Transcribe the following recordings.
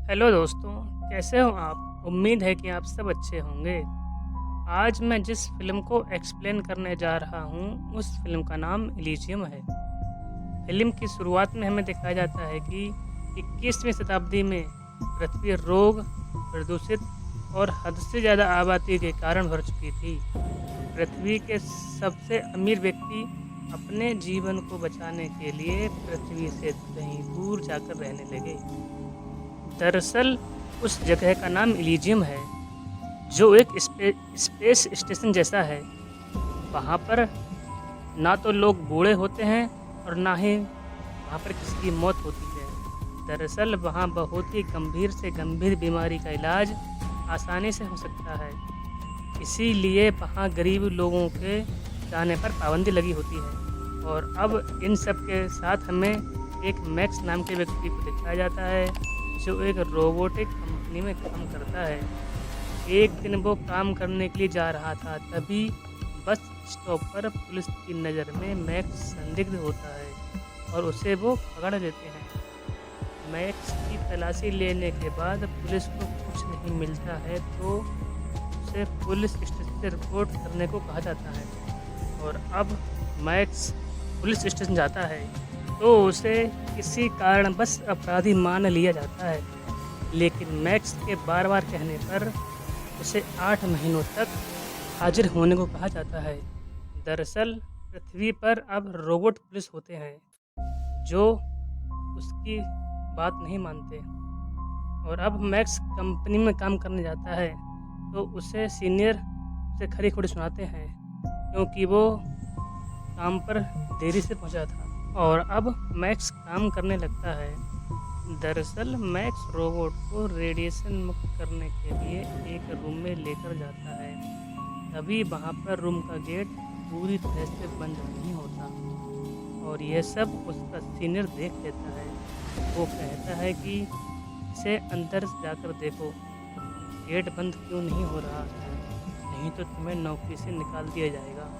Hello दोस्तों, कैसे हो आप? उम्मीद है कि आप सब अच्छे होंगे। आज मैं जिस फ़िल्म को एक्सप्लेन करने जा रहा हूँ, उस फ़िल्म का नाम इलीजियम है। फ़िल्म की शुरुआत में हमें दिखाया जाता है कि 21वीं शताब्दी में पृथ्वी रोग, प्रदूषित और हद से ज़्यादा आबादी के कारण भर चुकी थी। पृथ्वी के सबसे अमीर व्यक्ति अपने जीवन को बचाने के लिए पृथ्वी से कहीं दूर जाकर रहने लगे। दरअसल उस जगह का नाम इलीजियम है, जो एक स्पेस स्टेशन जैसा है। वहाँ पर ना तो लोग बूढ़े होते हैं और ना ही वहाँ पर किसी की मौत होती है। दरअसल वहाँ बहुत ही गंभीर से गंभीर बीमारी का इलाज आसानी से हो सकता है। इसीलिए वहाँ गरीब लोगों के जाने पर पाबंदी लगी होती है। और अब इन सब के साथ हमें एक मैक्स नाम के व्यक्ति को दिखाया जाता है, जो एक रोबोटिक कंपनी में काम करता है। एक दिन वो काम करने के लिए जा रहा था, तभी बस स्टॉप पर पुलिस की नज़र में मैक्स संदिग्ध होता है और उसे वो पकड़ लेते हैं। मैक्स की तलाशी लेने के बाद पुलिस को कुछ नहीं मिलता है, तो उसे पुलिस स्टेशन से रिपोर्ट करने को कहा जाता है। और अब मैक्स पुलिस स्टेशन जाता है, तो उसे किसी कारणवश अपराधी मान लिया जाता है। लेकिन मैक्स के बार-बार कहने पर उसे 8 महीनों तक हाजिर होने को कहा जाता है। दरअसल पृथ्वी पर अब रोबोट पुलिस होते हैं, जो उसकी बात नहीं मानते। और अब मैक्स कंपनी में काम करने जाता है, तो उसे सीनियर उसे खरी-खोटी सुनाते हैं, क्योंकि वो काम पर देरी से पहुंचा था। और अब मैक्स काम करने लगता है। दरअसल मैक्स रोबोट को रेडिएशन मुक्त करने के लिए एक रूम में लेकर जाता है। तभी वहाँ पर रूम का गेट पूरी तरह से बंद नहीं होता और यह सब उसका सीनियर देख लेता है। वो कहता है कि इसे अंदर जाकर देखो, गेट बंद क्यों नहीं हो रहा है, नहीं तो तुम्हें नौकरी से निकाल दिया जाएगा।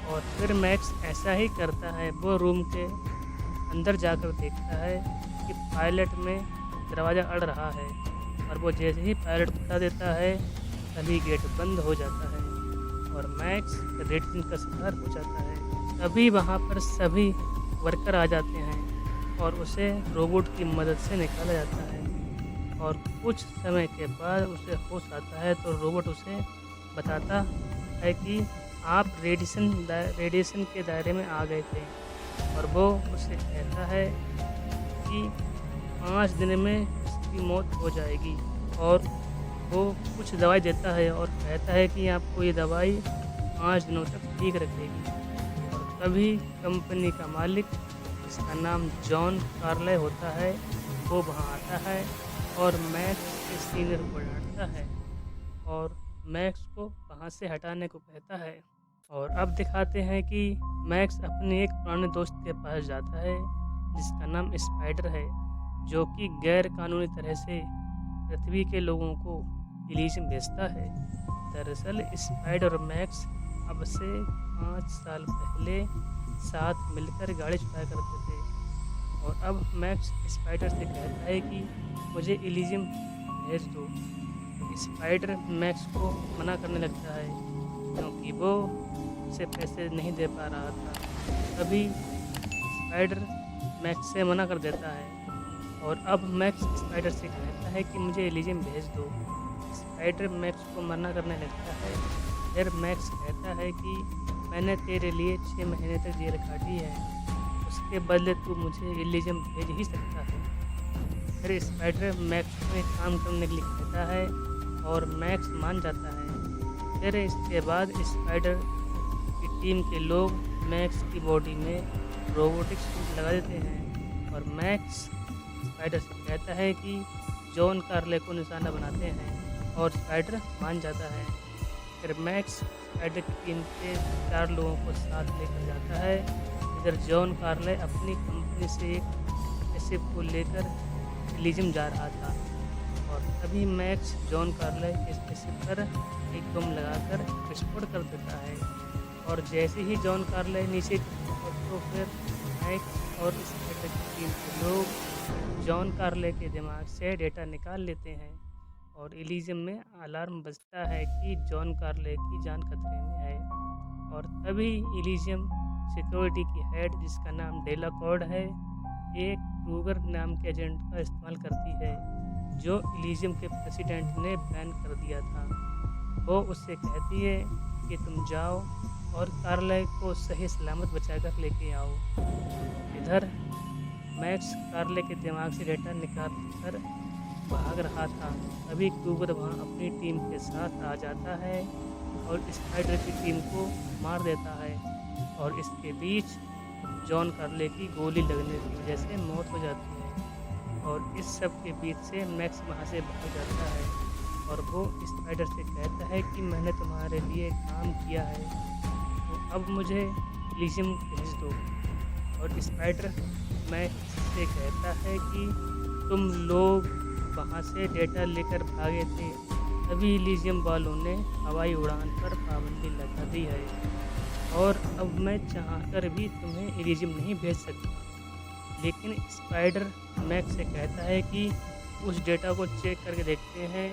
और फिर मैक्स ऐसा ही करता है। वो रूम के अंदर जाकर देखता है कि पायलट में दरवाज़ा अड़ रहा है, और वो जैसे ही पायलट खुला देता है, तभी गेट बंद हो जाता है और मैक्स रेडिएशन का शिकार हो जाता है। तभी वहाँ पर सभी वर्कर आ जाते हैं और उसे रोबोट की मदद से निकाला जाता है। और कुछ समय के बाद उसे होश आता है, तो रोबोट उसे बताता है कि आप रेडिएशन के दायरे में आ गए थे। और वो उससे कहता है कि 5 दिन में इसकी मौत हो जाएगी। और वो कुछ दवाई देता है और कहता है कि आपको ये दवाई 5 दिनों तक ठीक रखेगी। और तभी कंपनी का मालिक, जिसका नाम जॉन कार्ले होता है, वो वहाँ आता है और मैक्स के सीनियर को डांटता है और मैक्स को वहाँ से हटाने को कहता है। और अब दिखाते हैं कि मैक्स अपने एक पुराने दोस्त के पास जाता है, जिसका नाम स्पाइडर है, जो कि गैर कानूनी तरह से पृथ्वी के लोगों को इलीजियम भेजता है। दरअसल स्पाइडर और मैक्स अब से 5 साल पहले साथ मिलकर गाड़ी चलाया करते थे। और अब मैक्स स्पाइडर से कहता है कि मुझे इलीजियम भेज दो। स्पाइडर मैक्स को मना करने लगता है, क्योंकि वो उसे पैसे नहीं दे पा रहा था। तभी स्पाइडर मैक्स से मना कर देता है और अब मैक्स स्पाइडर से कहता है कि मुझे इलीजियम भेज दो। स्पाइडर मैक्स को मना करने लगता है। फिर मैक्स कहता है कि मैंने तेरे लिए 6 महीने तक जेल काटी है, उसके बदले तू मुझे इलीजियम भेज ही सकता है। फिर स्पाइडर मैक्स को एक काम करने के लिए कहता है और मैक्स मान जाता है। फिर इसके बाद स्पाइडर की टीम के लोग मैक्स की बॉडी में रोबोटिक सूट लगा देते हैं और मैक्स स्पाइडर से कहता है कि जॉन कार्ले को निशाना बनाते हैं और स्पाइडर मान जाता है। फिर मैक्स स्पाइडर की टीम के 4 लोगों को साथ लेकर जाता है। इधर जॉन कार्ले अपनी कंपनी से एक शिप को लेकर इलीजियम जा रहा था और तभी मैक्स जॉन कार्ले के शिप पर एक बम लगाकर विस्फोट कर देता है। और जैसे ही जॉन कार्ले नीचे गिरता है, तो फिर मैक्स और स्पाइडर की टीम के लोग जॉन कार्ले के दिमाग से डेटा निकाल लेते हैं और इलीजियम में अलार्म बजता है कि जॉन कार्ले की जान खतरे में है। और तभी इलीजियम सिक्योरिटी की हेड, जिसका नाम डेला कॉर्ड है, एक क्रूगर नाम के एजेंट का इस्तेमाल करती है जो इलीजियम के प्रेसिडेंट ने बैन कर दिया था। वो उससे कहती है कि तुम जाओ और कार्ले को सही सलामत बचाकर लेके आओ। इधर मैक्स कार्ले के दिमाग से डेटा निकाल कर भाग रहा था। तभी क्रूगर वहाँ अपनी टीम के साथ आ जाता है और स्पाइडर की टीम को मार देता है और इसके बीच जॉन कार्ले की गोली लगने की वजह से मौत हो जाती है। और इस सब के बीच से मैक्स वहाँ से भाग जाता है और वो स्पाइडर से कहता है कि मैंने तुम्हारे लिए काम किया है, तो अब मुझे इलीजियम भेज दो। और स्पाइडर मैक्स से कहता है कि तुम लोग वहाँ से डेटा लेकर भागे थे, तभी इलीजियम वालों ने हवाई उड़ान पर पाबंदी लगा दी है और अब मैं चाहकर भी तुम्हें इलीजियम नहीं भेज सकता। लेकिन स्पाइडर मैक्स से कहता है कि उस डेटा को चेक करके देखते हैं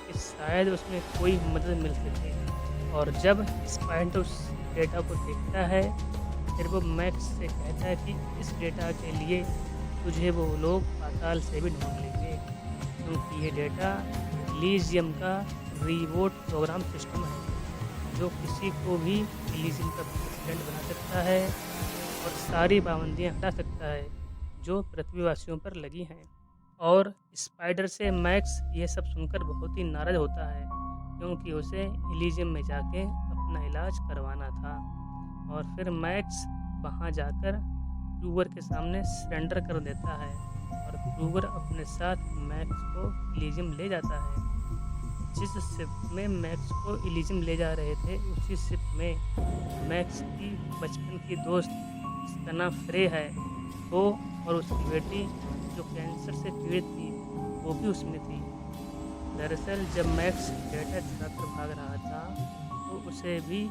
कि शायद उसमें कोई मदद मिल सके। और जब स्पाइडर उस डेटा को देखता है, फिर वो मैक्स से कहता है कि इस डेटा के लिए तुझे वो लोग पाताल से भी ढूंढ लेंगे, क्योंकि ये डेटा इलीजियम का रिवोट प्रोग्राम सिस्टम है जो किसी को भी इलीजियम का प्रेसिडेंट बना सकता है और सारी पाबंदियां हटा सकता है जो पृथ्वीवासियों पर लगी हैं। और स्पाइडर से मैक्स ये सब सुनकर बहुत ही नाराज़ होता है, क्योंकि उसे इलीजियम में जाके अपना इलाज करवाना था। और फिर मैक्स वहाँ जाकर क्रूगर के सामने सरेंडर कर देता है और क्रूगर अपने साथ मैक्स को इलीजियम ले जाता है। जिस शिप में मैक्स को इलीजियम ले जा रहे थे, उसी शिप में मैक्स की बचपन की दोस्त, जिसका नाम फ्रे है, वो और उसकी बेटी जो कैंसर से पीड़ित थी, वो भी उसमें थी। दरअसल जब मैक्स डेटा चुराकर भाग रहा था तो उसे भी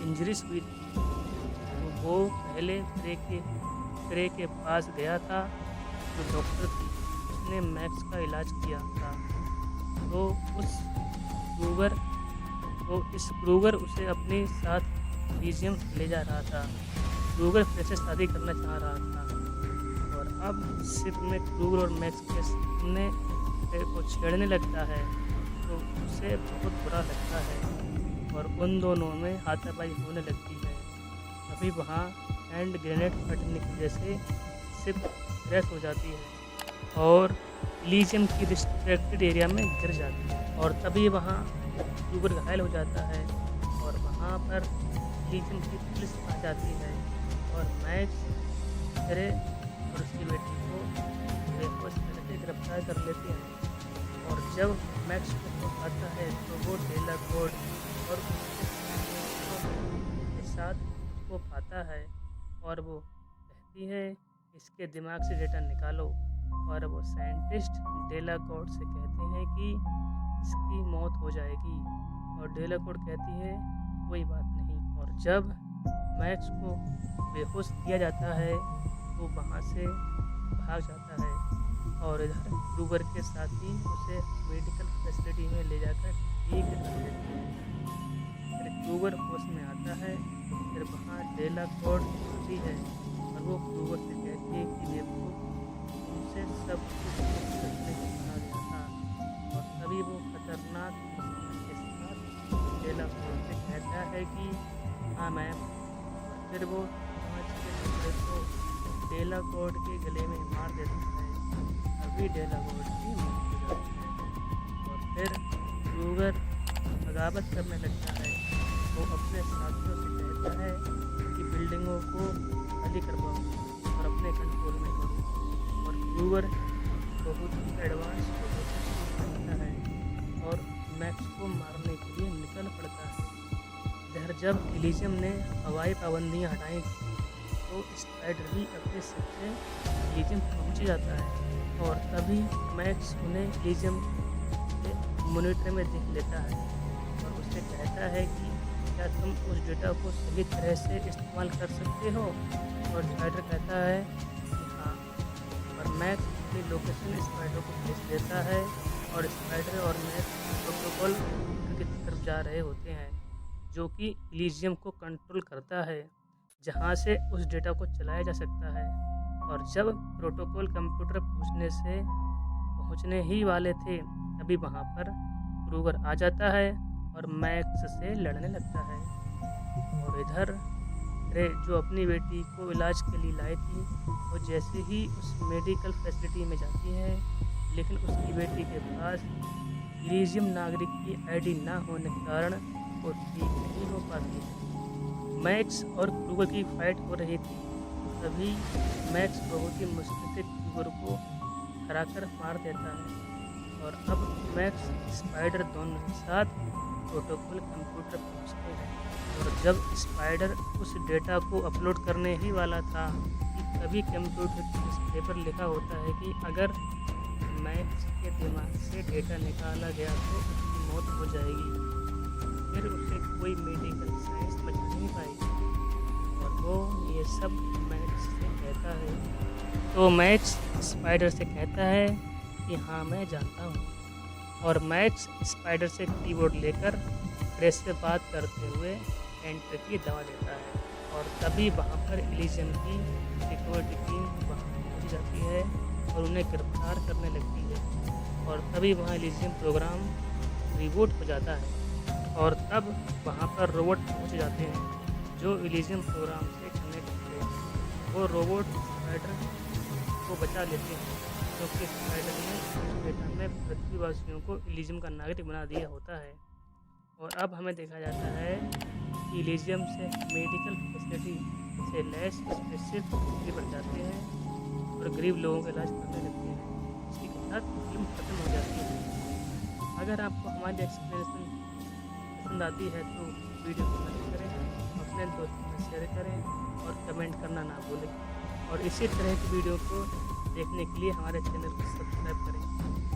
इंजरीज हुई थी, तो वो पहले फ्रे के पास गया था जो डॉक्टर थी, उसने मैक्स का इलाज किया था। तो इस क्रूगर उसे अपने साथ इलीजियम ले जा रहा था। क्रूगर फिर से शादी करना चाह रहा था और अब शिप में क्रूगर और मैक्स के सामने फ्रे को छेड़ने लगता है, तो उसे बहुत बुरा लगता है और उन दोनों में हाथापाई होने लगती है। अभी वहाँ हैंड ग्रेनेड फटने की वजह से शिप क्रैश हो जाती है और इलीजियम की रिस्ट्रिक्टेड एरिया में गिर जाती है। और तभी वहाँ क्रूगर घायल हो जाता है और वहाँ पर इलीजियम की पुलिस आ जाती है और मैक्स फ्रे और उसकी बेटी को बेहोश करके गिरफ्तार कर लेते हैं। और जब मैक्स को आता है तो वो डेला कॉर्ड और उसके साथ उसको पाता है और वो कहती है इसके दिमाग से डेटा निकालो। और वो साइंटिस्ट डेला कॉर्ड से कहते हैं कि इसकी मौत हो जाएगी और डेला कॉर्ड कहती है कोई बात नहीं। और जब मैक्स को बेहोश किया जाता है तो वहाँ से भाग जाता है और इधर क्रूगर के साथी उसे मेडिकल फैसिलिटी में ले जाकर ठीक कर देते हैं। फिर क्रूगर होश में आता है। फिर वहाँ डेला कॉर्ड आती है और वो क्रूगर से कहती है कि देखो तुमसे सब कुछ करने को कहा गया था। और तभी वो खतरनाक के साथ डेला कॉर्ड से कहता है कि हाँ मैम। और फिर वो कांच के टुकड़े को डेला कॉर्ड के गले में मार देता है। अभी डेला कॉर्ड की मौत हो जाती है और फिर क्रूगर बगावत करने लगता है। वो अपने साथियों से कहता है कि बिल्डिंगों को खाली करवाओ और अपने कंट्रोल में करो। और क्रूगर बहुत एडवांस करता है और मैक्स को मारने के लिए निकल पड़ता है। इधर जब इलीजियम ने हवाई पाबंदियाँ हटाई तो स्पाइडर भी अपने शिप से इलीजियम पहुँच जाता है और तभी मैक्स उन्हें इलीजियम के मॉनिटर में देख लेता है और उससे कहता है कि क्या तुम उस डेटा को सही तरह से इस्तेमाल कर सकते हो। और स्पाइडर कहता है कि हाँ। और मैक्स अपनी लोकेशन स्पाइडर को भेज देता है और स्पाइडर और मैक्स प्रोटोकॉल की तरफ जा रहे होते हैं, जो कि इलीजियम को कंट्रोल करता है, जहां से उस डेटा को चलाया जा सकता है। और जब प्रोटोकॉल कंप्यूटर पहुंचने ही वाले थे, तभी वहां पर क्रूगर आ जाता है और मैक्स से लड़ने लगता है। और इधर रे, जो अपनी बेटी को इलाज के लिए लाई थी, वो जैसे ही उस मेडिकल फैसिलिटी में जाती है, लेकिन उसकी बेटी के पास इलीजियम नागरिक की आईडी ना होने के कारण वो ठीक नहीं हो पाती है। मैक्स और क्रूगर की फाइट हो रही थी, तभी मैक्स बहुत ही मुश्किल से क्रूगर को हराकर मार देता है। और अब मैक्स स्पाइडर दोनों के साथ प्रोटोकॉल कंप्यूटर पहुंचते हैं। और जब स्पाइडर उस डेटा को अपलोड करने ही वाला था कि तभी कंप्यूटर के डिस्प्ले पर लिखा होता है कि अगर मैक्स के दिमाग से डेटा निकाला गया तो उसकी मौत हो जाएगी। फिर उसे कोई मेडिकल साइंस बचा नहीं पाएगी। और वो ये सब मैक्स से कहता है। तो मैक्स स्पाइडर से कहता है कि हाँ, मैं जानता हूँ। और मैक्स स्पाइडर से कीबोर्ड लेकर प्रेस से बात करते हुए एंटर की दबा देता है। और तभी वहाँ पर इलीजियम की सिक्योरिटी टीम वहाँ पहुँच जाती है और उन्हें गिरफ्तार करने लगती है। और तभी वहाँ इलीजियम प्रोग्राम रिबूट हो जाता है। और तब वहाँ पर रोबोट पहुँच जाते हैं जो इलीजियम प्रोग्राम से कनेक्ट होते हैं। वो रोबोट स्पाइडर को बचा लेते हैं, क्योंकि स्पाइडर ने डेटा में पृथ्वीवासियों को इलीजियम का नागरिक बना दिया होता है। और अब हमें देखा जाता है कि इलीजियम से मेडिकल फैसिलिटी से लैस स्पेसशिप बन जाते हैं और गरीब लोगों का इलाज करने लगते हैं। इसी के साथ फिल्म खत्म हो जाती है। अगर आपको हमारी एक्सप्लेनेशन पसंद आती है तो वीडियो को लाइक करें, अपने दोस्तों में शेयर करें और कमेंट करना ना भूलें। और इसी तरह की वीडियो को देखने के लिए हमारे चैनल को सब्सक्राइब करें।